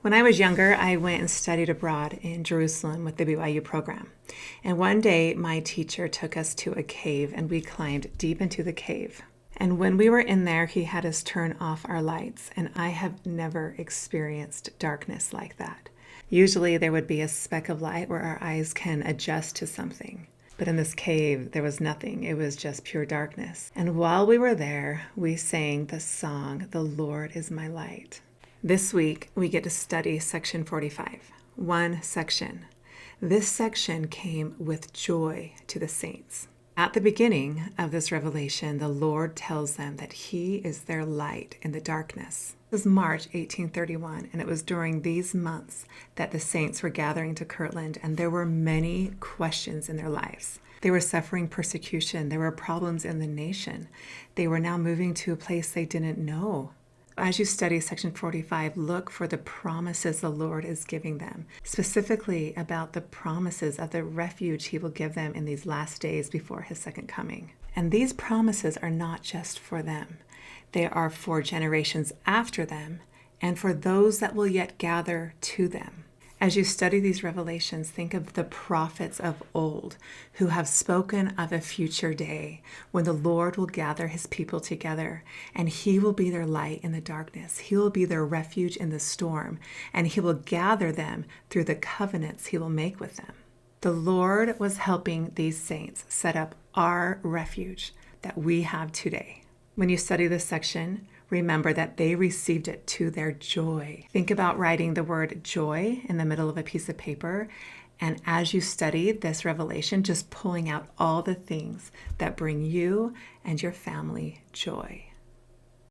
When I was younger, I went and studied abroad in Jerusalem with the BYU program. And one day, my teacher took us to a cave and we climbed deep into the cave. And when we were in there, he had us turn off our lights. And I have never experienced darkness like that. Usually, there would be a speck of light where our eyes can adjust to something. But in this cave, there was nothing. It was just pure darkness. And while we were there, we sang the song, "The Lord is my light." This week, we get to study section 45, one section. This section came with joy to the saints. At the beginning of this revelation, the Lord tells them that He is their light in the darkness. It was March 1831, and it was during these months that the saints were gathering to Kirtland, and there were many questions in their lives. They were suffering persecution. There were problems in the nation. They were now moving to a place they didn't know. As you study section 45, look for the promises the Lord is giving them, specifically about the promises of the refuge He will give them in these last days before His second coming. And these promises are not just for them. They are for generations after them and for those that will yet gather to them. As you study these revelations, think of the prophets of old who have spoken of a future day when the Lord will gather His people together and He will be their light in the darkness. He will be their refuge in the storm, and He will gather them through the covenants He will make with them. The Lord was helping these saints set up our refuge that we have today. When you study this section, remember that they received it to their joy. Think about writing the word joy in the middle of a piece of paper. And as you study this revelation, just pulling out all the things that bring you and your family joy.